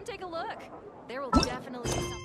Come take a look. There will definitely be some...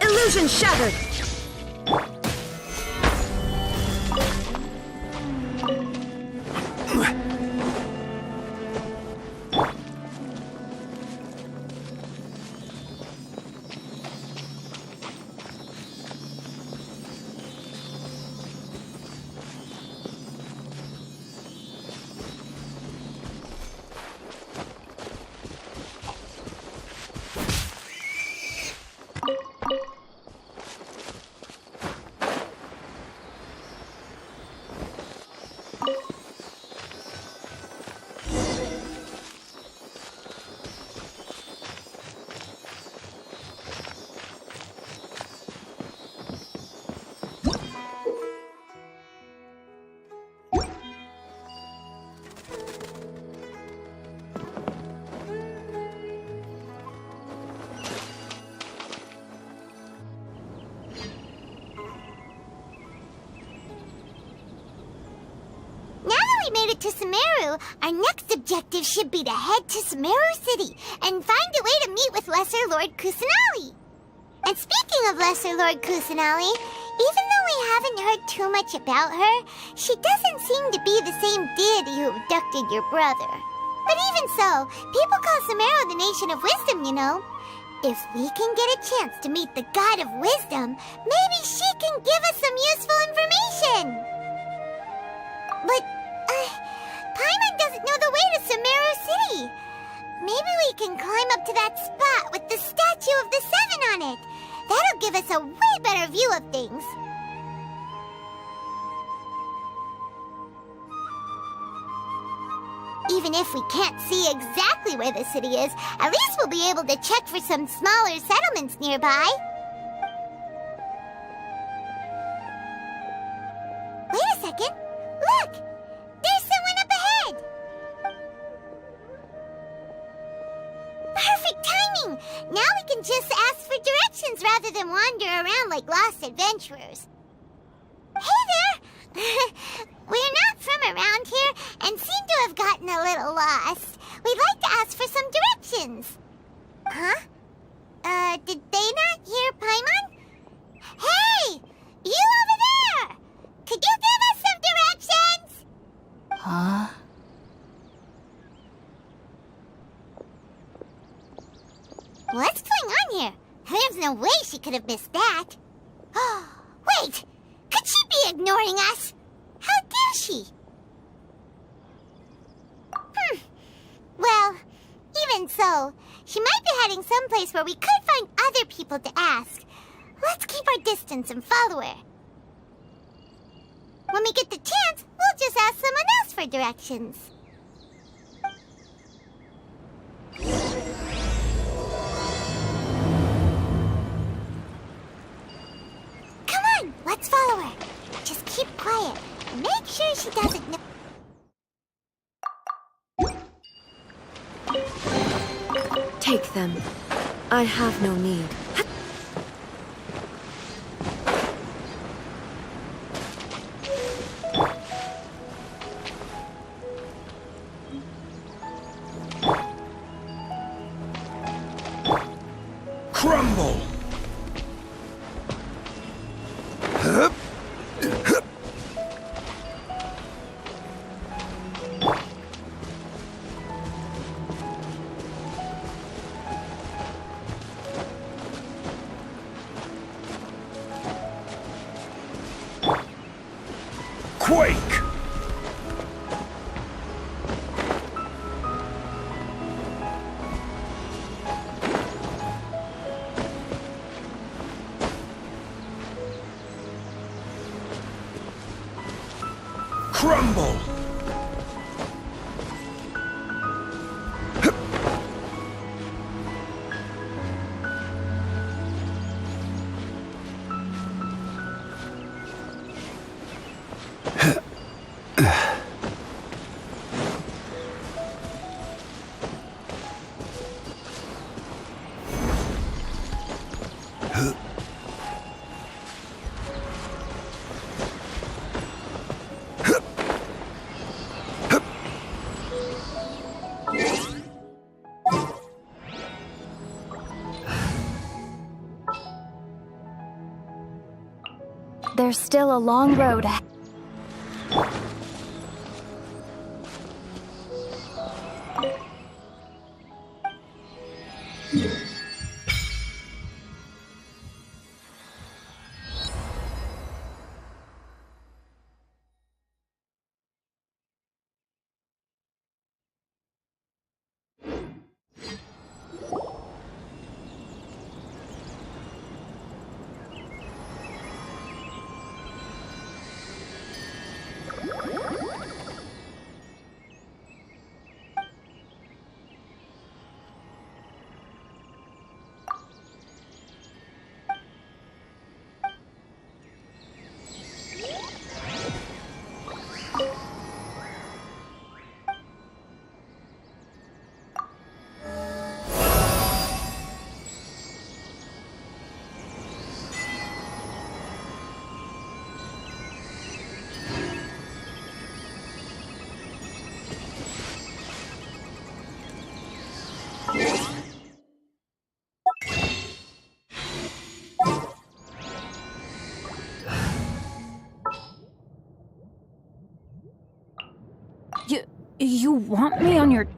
Illusion shattered! To Sumeru, our next objective should be to head to Sumeru City and find a way to meet with Lesser Lord Kusanali. And speaking of Lesser Lord Kusanali, even though we haven't heard too much about her, she doesn't seem to be the same deity who abducted your brother. But even so, people call Sumeru the Nation of Wisdom, you know. If we can get a chance to meet the God of Wisdom, maybe she can give us some useful information. But, Paimon doesn't know the way to Sumeru City. Maybe we can climb up to that spot with the statue of the Seven on it. That'll give us a way better view of things. Even if we can't see exactly where the city is, at least we'll be able to check for some smaller settlements nearby. Wait a second. Look! There's someone up ahead! Perfect timing! Now we can just ask for directions rather than wander around like lost adventurers. Hey there! We're not from around here and seem to have gotten a little lost. We'd like to ask for some directions. Huh? Did they not hear Paimon? Hey! You over there! Could you give us some directions? Huh? What's going on here? There's no way she could have missed that. Wait! Could she be ignoring us? How dare she? Well, even so, she might be heading someplace where we could find other people to ask. Let's keep our distance and follow her. When we get the chance, we'll just ask someone else for directions. keep quiet. Make sure she doesn't know. Take them. I have no need. Crumble! Quake! Crumble! There's still a long road ahead. You want me on your...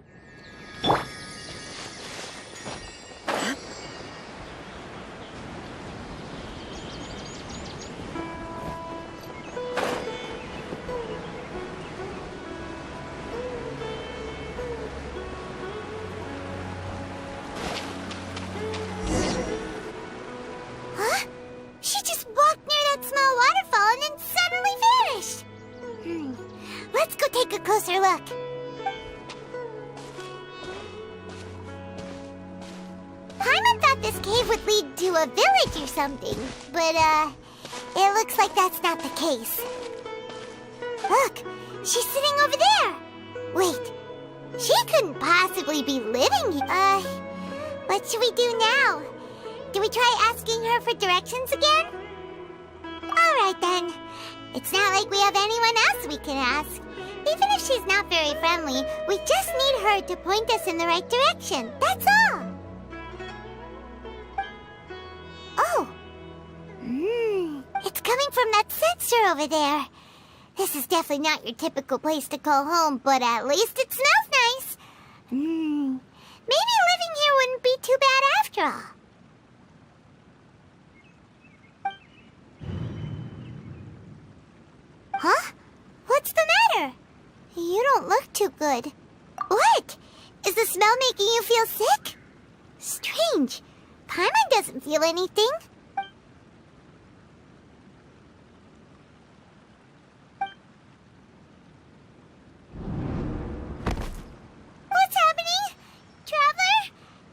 Huh? She just walked near that small waterfall and then suddenly vanished. Let's go take a closer look. Paimon thought this cave would lead to a village or something, but, it looks like that's not the case. Look, she's sitting over there. Wait, she couldn't possibly be living here. What should we do now? Do we try asking her for directions again? Alright then. It's not like we have anyone else we can ask. Even if she's not very friendly, we just need her to point us in the right direction. That's all. Oh. It's coming from that sensor over there. This is definitely not your typical place to call home, but at least it smells nice. Maybe living here wouldn't be too bad after all. Huh? What's the matter? You don't look too good. What? Is the smell making you feel sick? Strange. Paimon doesn't feel anything. What's happening? Traveler?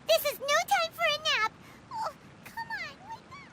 This is no time for a nap. Oh, come on, wake up.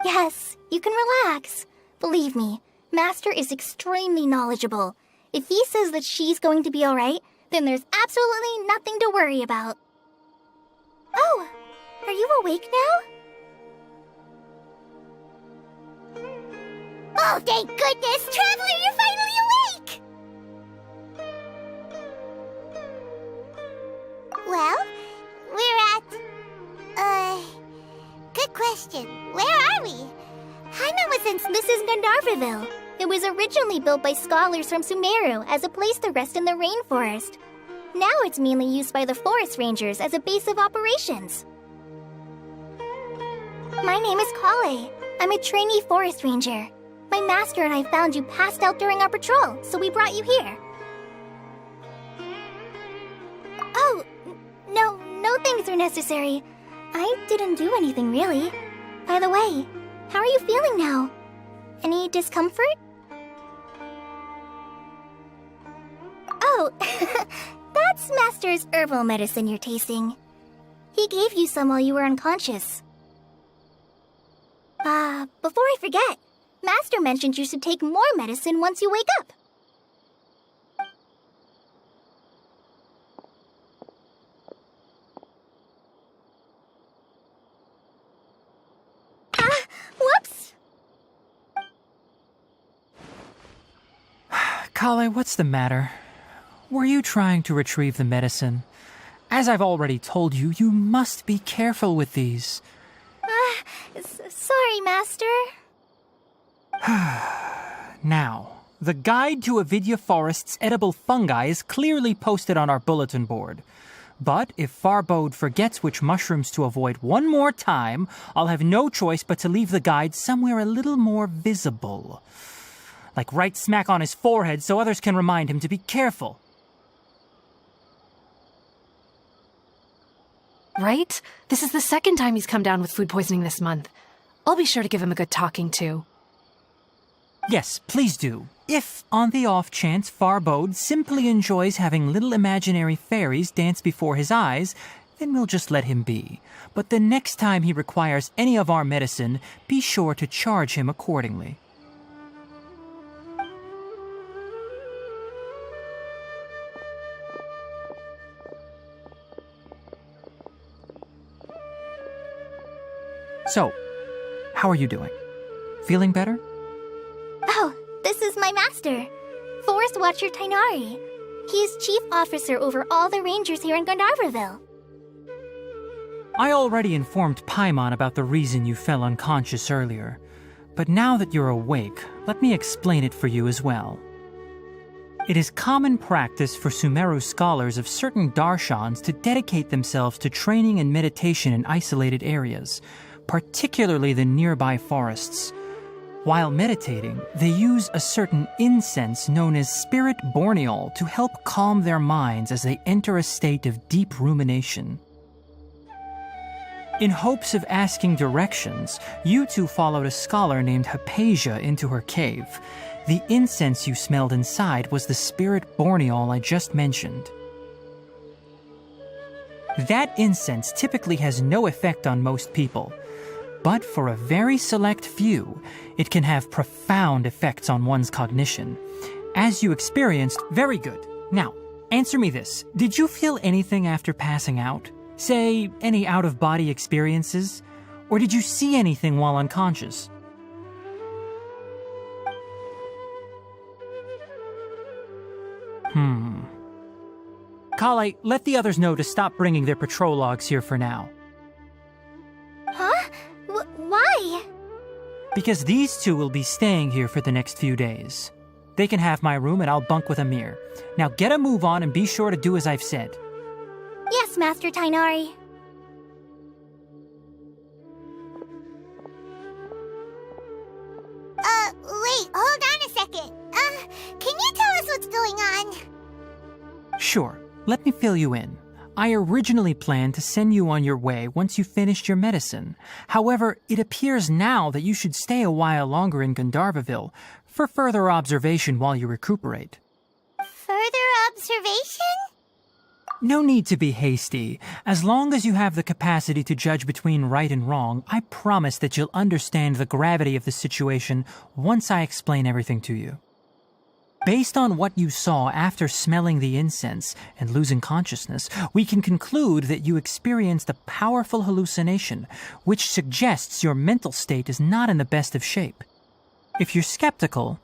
Yes, you can relax. Believe me, Master is extremely knowledgeable. If he says that she's going to be alright, then there's absolutely nothing to worry about. Oh, are you awake now? Oh, thank goodness! Traveler, you're finally awake! Well, we're at... Good question. Where are we? Paimon was in... This is Gandharvaville. It was originally built by scholars from Sumeru as a place to rest in the rainforest. Now it's mainly used by the forest rangers as a base of operations. My name is Kale. I'm a trainee forest ranger. My master and I found you passed out during our patrol, so we brought you here. Oh, no things are necessary. I didn't do anything, really. By the way, how are you feeling now? Any discomfort? Oh, that's Master's herbal medicine you're tasting. He gave you some while you were unconscious. Before I forget, Master mentioned you should take more medicine once you wake up. Whoops! Kale, what's the matter? Were you trying to retrieve the medicine? As I've already told you, you must be careful with these. Sorry, Master. Now, the guide to Avidya Forest's edible fungi is clearly posted on our bulletin board. But if Farbode forgets which mushrooms to avoid one more time, I'll have no choice but to leave the guide somewhere a little more visible. Like right smack on his forehead so others can remind him to be careful. Right? This is the second time he's come down with food poisoning this month. I'll be sure to give him a good talking to. Yes, please do. If, on the off chance, Farbode simply enjoys having little imaginary fairies dance before his eyes, then we'll just let him be. But the next time he requires any of our medicine, be sure to charge him accordingly. So, how are you doing? Feeling better? Oh, this is my master, Forest Watcher Tainari. He's chief officer over all the rangers here in Gandharvaville. I already informed Paimon about the reason you fell unconscious earlier. But now that you're awake, let me explain it for you as well. It is common practice for Sumeru scholars of certain darshans to dedicate themselves to training and meditation in isolated areas, particularly the nearby forests. While meditating, they use a certain incense known as spirit borneol to help calm their minds as they enter a state of deep rumination. In hopes of asking directions, you two followed a scholar named Hypatia into her cave. The incense you smelled inside was the spirit borneol I just mentioned. That incense typically has no effect on most people, but for a very select few, it can have profound effects on one's cognition. As you experienced, very good. Now, answer me this. Did you feel anything after passing out? Say, any out-of-body experiences? Or did you see anything while unconscious? Kale, let the others know to stop bringing their patrol logs here for now. Huh? Why? Because these two will be staying here for the next few days. They can have my room and I'll bunk with Amir. Now get a move on and be sure to do as I've said. Yes, Master Tainari. Wait, hold on a second. Can you tell us what's going on? Sure, let me fill you in. I originally planned to send you on your way once you finished your medicine. However, it appears now that you should stay a while longer in Gandharvaville for further observation while you recuperate. Further observation? No need to be hasty. As long as you have the capacity to judge between right and wrong, I promise that you'll understand the gravity of the situation once I explain everything to you. Based on what you saw after smelling the incense and losing consciousness, we can conclude that you experienced a powerful hallucination, which suggests your mental state is not in the best of shape. If you're skeptical,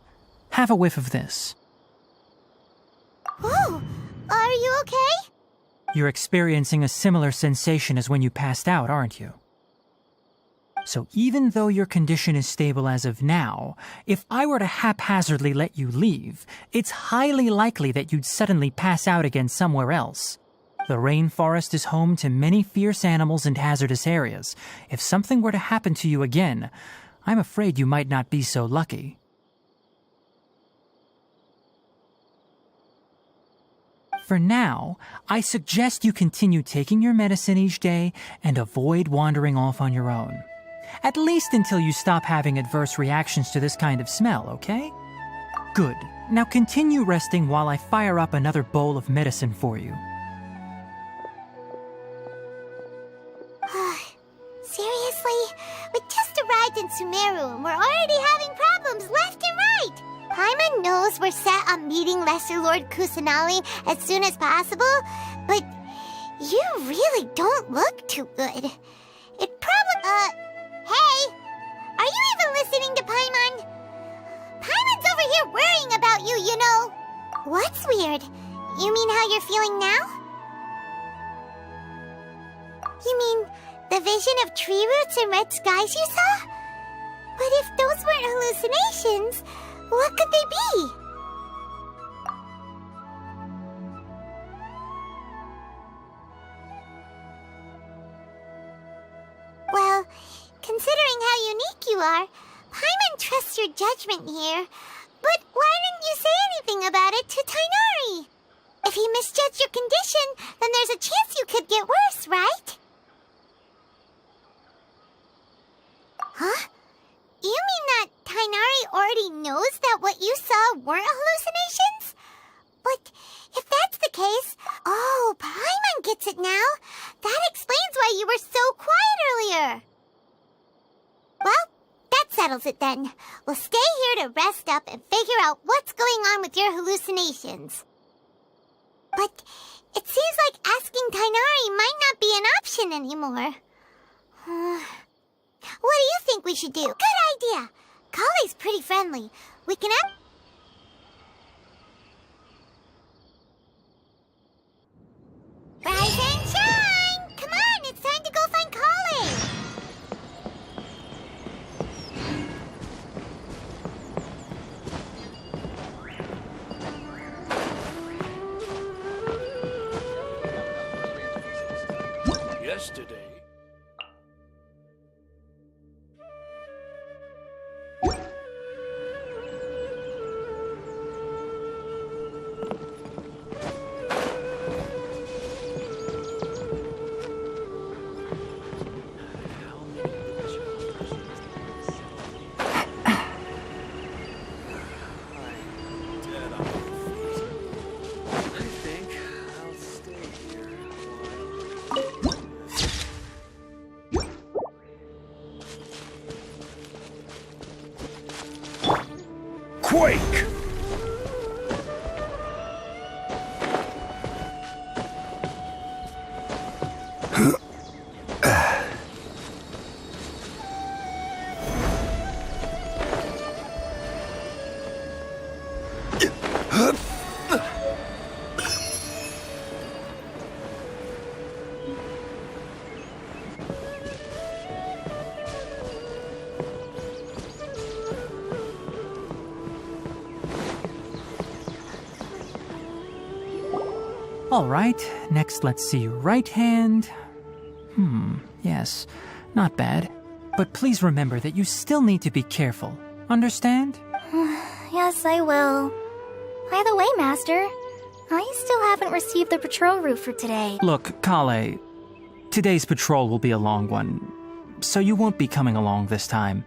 have a whiff of this. Whoa, are you okay? You're experiencing a similar sensation as when you passed out, aren't you? So even though your condition is stable as of now, if I were to haphazardly let you leave, it's highly likely that you'd suddenly pass out again somewhere else. The rainforest is home to many fierce animals and hazardous areas. If something were to happen to you again, I'm afraid you might not be so lucky. For now, I suggest you continue taking your medicine each day and avoid wandering off on your own. At least until you stop having adverse reactions to this kind of smell, okay? Good. Now continue resting while I fire up another bowl of medicine for you. Seriously? We just arrived in Sumeru and we're already having problems left and right! Paimon knows we're set on meeting Lesser Lord Kusanali as soon as possible, but you really don't look too good. It probably... Hey! Are you even listening to Paimon? Paimon's over here worrying about you, you know. What's weird? You mean how you're feeling now? You mean the vision of tree roots and red skies you saw? But if those weren't hallucinations, what could they be? Well, considering how unique you are, Paimon trusts your judgment here. But why didn't you say anything about it to Tainari? If he misjudged your condition, then there's a chance you could get worse, right? Huh? You mean that Tainari already knows that what you saw weren't hallucinations? But if that's the case, oh, Paimon gets it now. That explains why you were so quiet earlier. Well, that settles it then. We'll stay here to rest up and figure out what's going on with your hallucinations. But it seems like asking Tainari might not be an option anymore. What do you think we should do? Good idea. Kale's pretty friendly. We can Rise and shine! Come on, it's time to go find Kale! Yesterday. Quake! All right, next let's see your right hand. Yes, not bad. But please remember that you still need to be careful. Understand? Yes, I will. By the way, Master, I still haven't received the patrol route for today. Look, Kale, today's patrol will be a long one, so you won't be coming along this time.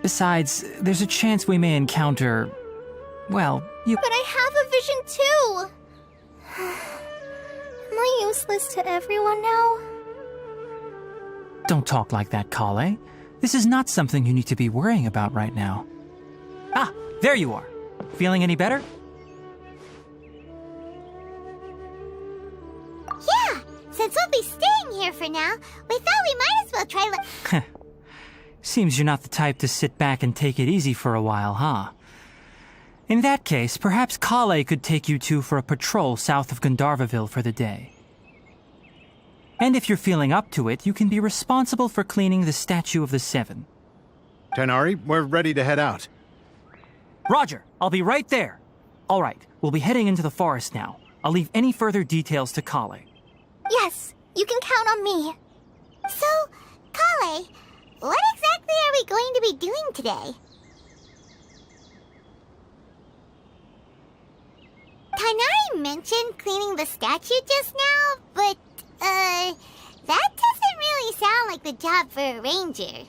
Besides, there's a chance we may encounter... well, you... But I have a vision too! Am I useless to everyone now? Don't talk like that, Kale. This is not something you need to be worrying about right now. Ah, there you are. Feeling any better? Yeah, since we'll be staying here for now, we thought we might as well try Seems you're not the type to sit back and take it easy for a while, huh? In that case, perhaps Kale could take you two for a patrol south of Gandharvaville for the day. And if you're feeling up to it, you can be responsible for cleaning the Statue of the Seven. Tighnari, we're ready to head out. Roger, I'll be right there. All right, we'll be heading into the forest now. I'll leave any further details to Kale. Yes, you can count on me. So, Kale, what exactly are we going to be doing today? Tighnari mentioned cleaning the statue just now, but, that doesn't really sound like the job for a ranger.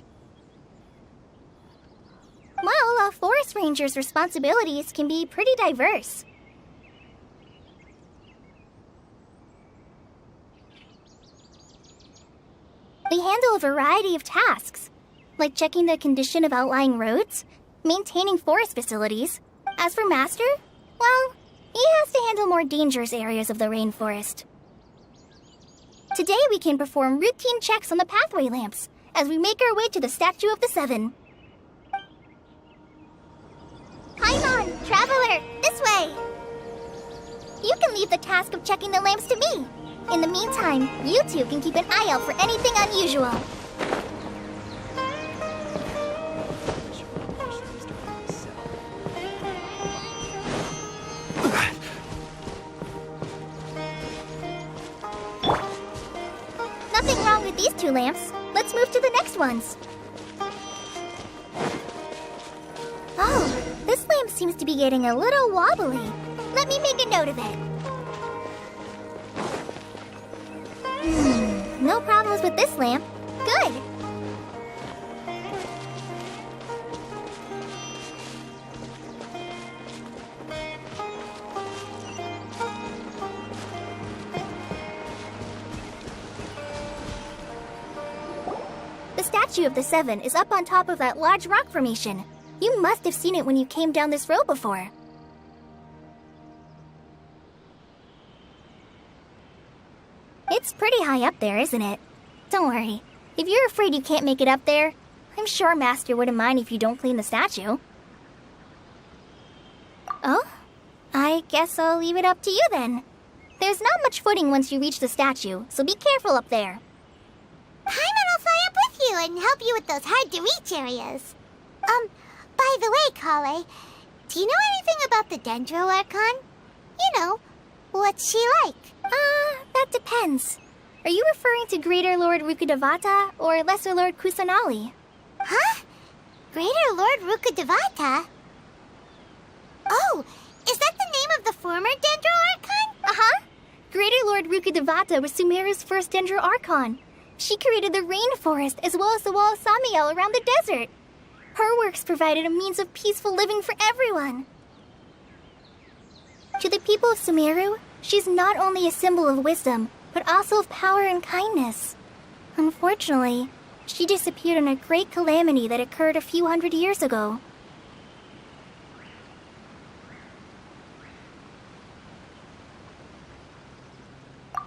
Well, a forest ranger's responsibilities can be pretty diverse. They handle a variety of tasks, like checking the condition of outlying roads, maintaining forest facilities. As for Master, well, he has to handle more dangerous areas of the rainforest. Today we can perform routine checks on the pathway lamps as we make our way to the Statue of the Seven. Paimon, Traveler, this way! You can leave the task of checking the lamps to me. In the meantime, you two can keep an eye out for anything unusual. Nothing wrong with these two lamps. Let's move to the next ones. Oh, this lamp seems to be getting a little wobbly. Let me make a note of it. No problems with this lamp. Good. The Statue of the Seven is up on top of that large rock formation. You must have seen it when you came down this road before. It's pretty high up there, isn't it? Don't worry. If you're afraid you can't make it up there, I'm sure Master wouldn't mind if you don't clean the statue. Oh? I guess I'll leave it up to you then. There's not much footing once you reach the statue, so be careful up there. Paimon will fly up with you and help you with those hard-to-reach areas. By the way, Kale, do you know anything about the Dendro Archon? You know, what's she like? That depends. Are you referring to Greater Lord Rukkhadevata or Lesser Lord Kusanali? Huh? Greater Lord Rukkhadevata? Oh, is that the name of the former Dendro Archon? Uh-huh. Greater Lord Rukkhadevata was Sumeru's first Dendro Archon. She created the rainforest as well as the wall of Samiel around the desert. Her works provided a means of peaceful living for everyone. To the people of Sumeru, she's not only a symbol of wisdom, but also of power and kindness. Unfortunately, she disappeared in a great calamity that occurred a few hundred years ago.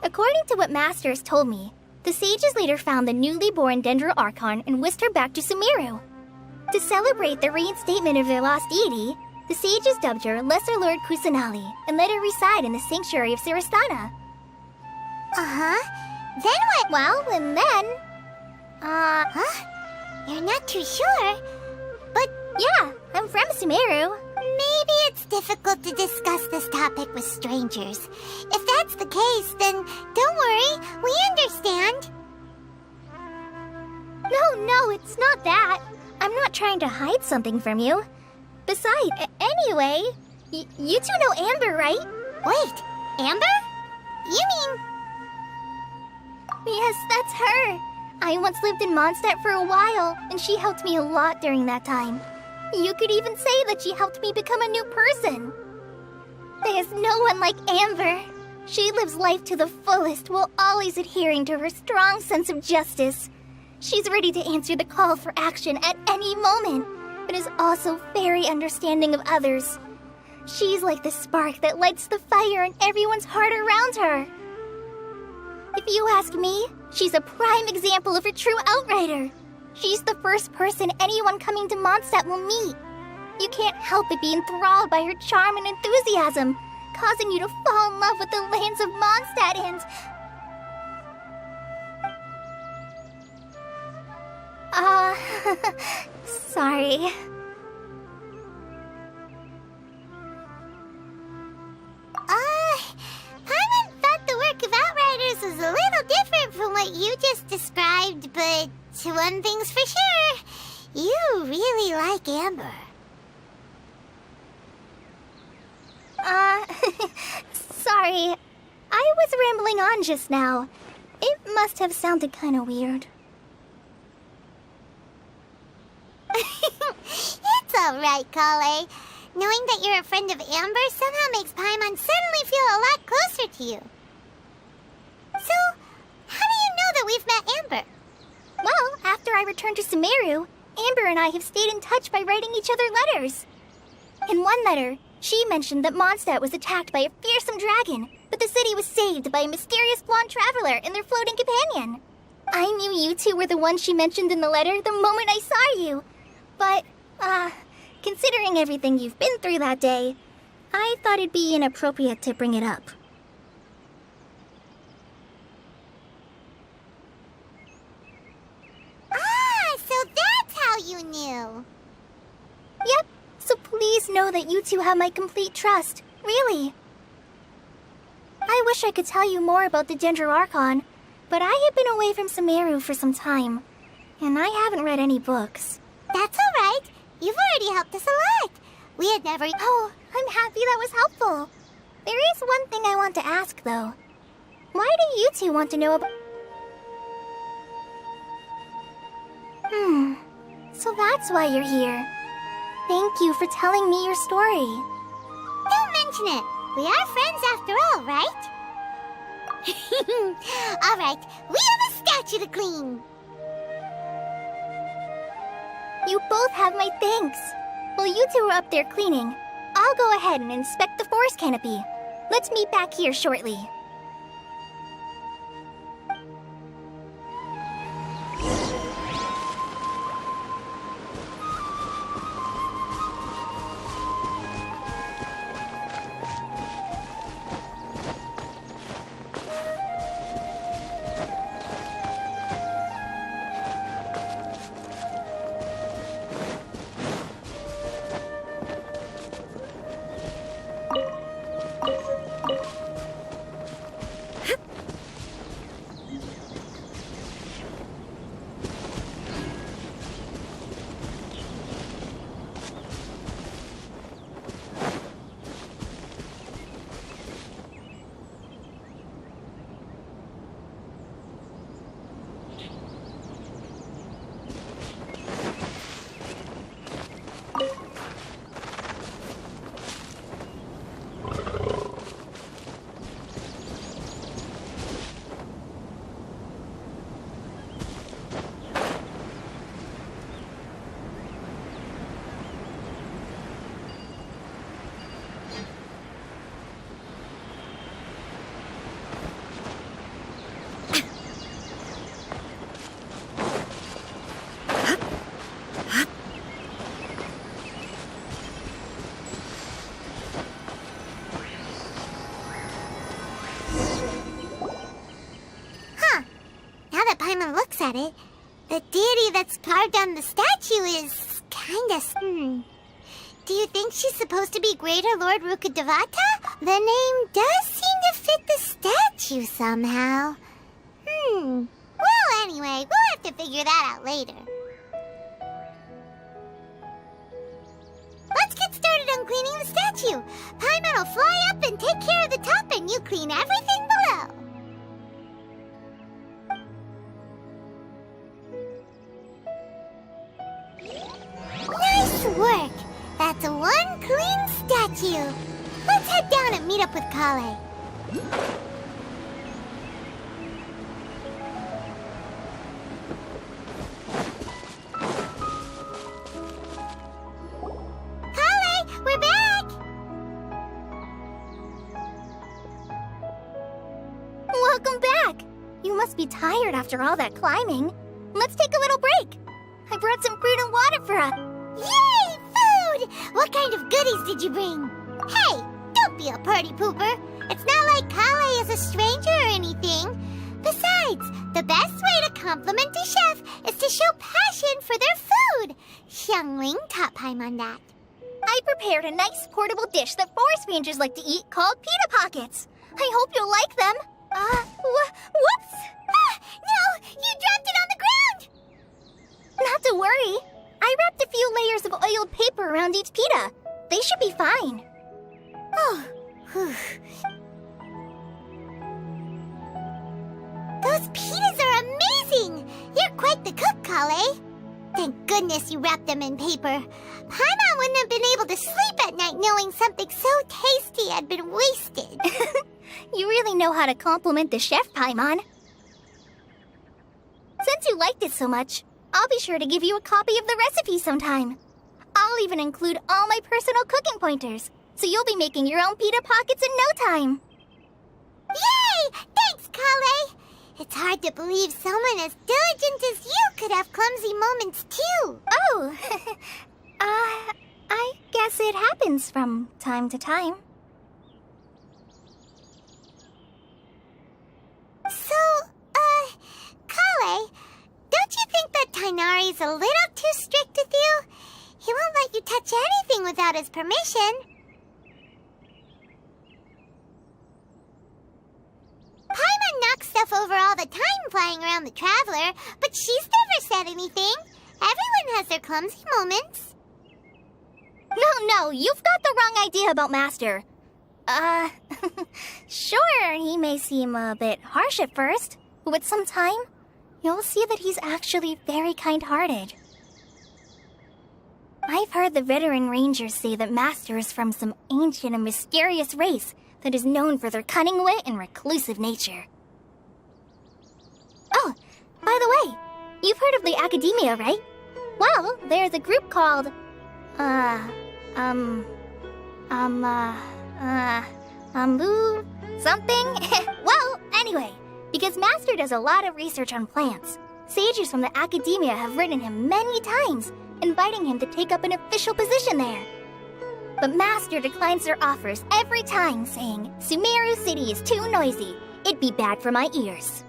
According to what Master has told me, the sages later found the newly born Dendro Archon and whisked her back to Sumeru. To celebrate the reinstatement of their lost deity, the sages dubbed her Lesser Lord Kusanali and let her reside in the sanctuary of Siristana. Uh-huh. Then what? Well, and then... Huh? You're not too sure? But yeah, I'm from Sumeru. maybe it's difficult to discuss this topic with strangers. If that's the case, then don't worry, we understand. No, it's not that. I'm not trying to hide something from you. Besides, anyway, you two know Amber, right? Wait, Amber? You mean... Yes, that's her. I once lived in Mondstadt for a while, and she helped me a lot during that time. You could even say that she helped me become a new person. There's no one like Amber. She lives life to the fullest while always adhering to her strong sense of justice. She's ready to answer the call for action at any moment, but is also very understanding of others. She's like the spark that lights the fire in everyone's heart around her. If you ask me, she's a prime example of a true outrider. She's the first person anyone coming to Mondstadt will meet. You can't help but be enthralled by her charm and enthusiasm, causing you to fall in love with the lands of Mondstadt and... sorry. Paimon thought the work of Outriders was a little different from what you just described, but one thing's for sure, you really like Amber. Sorry. I was rambling on just now. It must have sounded kind of weird. It's alright, Kale. Knowing that you're a friend of Amber somehow makes Paimon suddenly feel a lot closer to you. So, how do you know that we've met Amber? Well, after I returned to Sumeru, Amber and I have stayed in touch by writing each other letters. In one letter, she mentioned that Mondstadt was attacked by a fearsome dragon, but the city was saved by a mysterious blonde traveler and their floating companion. I knew you two were the ones she mentioned in the letter the moment I saw you. But, considering everything you've been through that day, I thought it'd be inappropriate to bring it up. So that's how you knew. Yep, so please know that you two have my complete trust, really. I wish I could tell you more about the Ginger Archon, but I have been away from Sumeru for some time, and I haven't read any books. That's alright. You've already helped us a lot. We had never... Oh, I'm happy that was helpful. There is one thing I want to ask, though. Why do you two want to know about... So that's why you're here. Thank you for telling me your story. Don't mention it. We are friends after all, right? Alright, we have a statue to clean. You both have my thanks. While you two are up there cleaning, I'll go ahead and inspect the forest canopy. Let's meet back here shortly. Looks at it, the deity that's carved on the statue is kinda, Do you think she's supposed to be Greater Lord Rukkhadevata? The name does seem to fit the statue somehow. Well, anyway, we'll have to figure that out later. Let's get started on cleaning the statue. Paimon will fly up and take care of the top, and you clean everything below. Nice work! That's one clean statue. Let's head down and meet up with Kale. Kale, we're back! Welcome back! You must be tired after all that climbing. Let's take a little break. I brought some fruit and water for us. Yay! Food! What kind of goodies did you bring? Hey, don't be a party pooper. It's not like Kale is a stranger or anything. Besides, the best way to compliment a chef is to show passion for their food. Xiangling taught Paimon that. I prepared a nice portable dish that forest rangers like to eat called pita pockets. I hope you'll like them. Whoops! Ah, no! You dropped it on the ground! Not to worry. I wrapped a few layers of oiled paper around each pita. They should be fine. Oh, whew. Those pitas are amazing! You're quite the cook, Kale. Thank goodness you wrapped them in paper. Paimon wouldn't have been able to sleep at night knowing something so tasty had been wasted. You really know how to compliment the chef, Paimon. Since you liked it so much, I'll be sure to give you a copy of the recipe sometime. I'll even include all my personal cooking pointers, so you'll be making your own pita pockets in no time. Yay! Thanks, Kale! It's hard to believe someone as diligent as you could have clumsy moments, too. Oh, I guess it happens from time to time. So, Kale, don't you think that Tainari's a little too strict with you? He won't let you touch anything without his permission. Paimon knocks stuff over all the time flying around the Traveler, but she's never said anything. Everyone has their clumsy moments. No, you've got the wrong idea about Master. Sure, he may seem a bit harsh at first, but with some time, you'll see that he's actually very kind-hearted. I've heard the veteran rangers say that Master is from some ancient and mysterious race that is known for their cunning wit and reclusive nature. Oh, by the way, you've heard of the Academia, right? Well, there's a group called, something? Well, anyway, because Master does a lot of research on plants, sages from the Academia have written him many times, inviting him to take up an official position there. But Master declines their offers every time, saying, Sumeru City is too noisy. It'd be bad for my ears.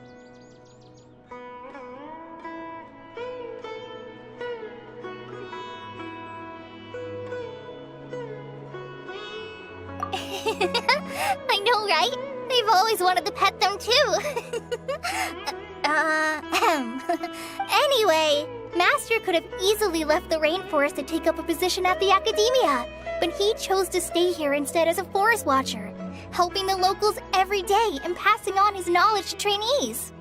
I know, right? I've always wanted to pet them too. Anyway, Master could have easily left the rainforest to take up a position at the Academia, but he chose to stay here instead as a forest watcher, helping the locals every day and passing on his knowledge to trainees.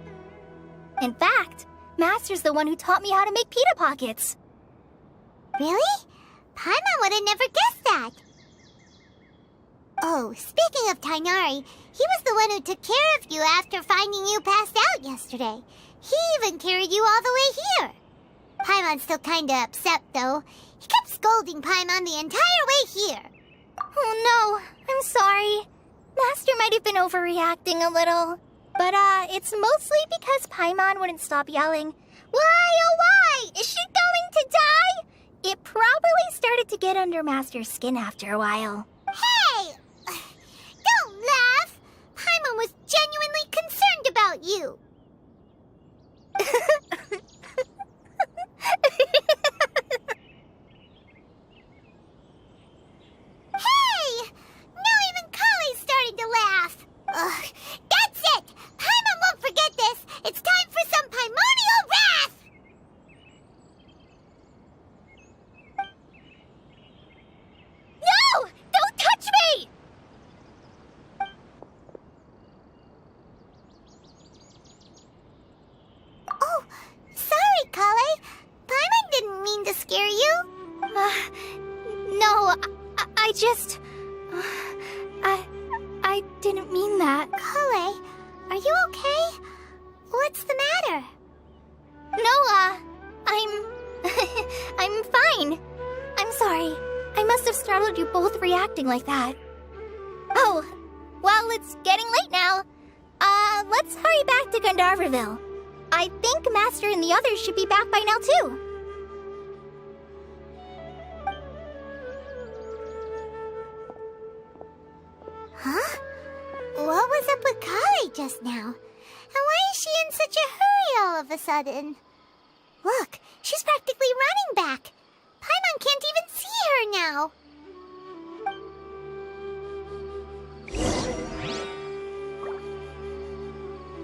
In fact, Master's the one who taught me how to make pita pockets. Really? Paimon would have never guessed that. Oh, speaking of Tainari, he was the one who took care of you after finding you passed out yesterday. He even carried you all the way here. Paimon's still kinda upset, though. He kept scolding Paimon the entire way here. Oh no, I'm sorry. Master might have been overreacting a little. But, it's mostly because Paimon wouldn't stop yelling, Why, oh why? Is she going to die? It probably started to get under Master's skin after a while. Hey! Don't laugh! Paimon was genuinely concerned about you. No, I just... I didn't mean that. Kale, are you okay? What's the matter? No, I'm fine. I'm sorry. I must have startled you both reacting like that. Oh, well, it's getting late now. Let's hurry back to Gandharvaville. I think Master and the others should be back by now, too. Huh? What was up with Kale just now? And why is she in such a hurry all of a sudden? Look, she's practically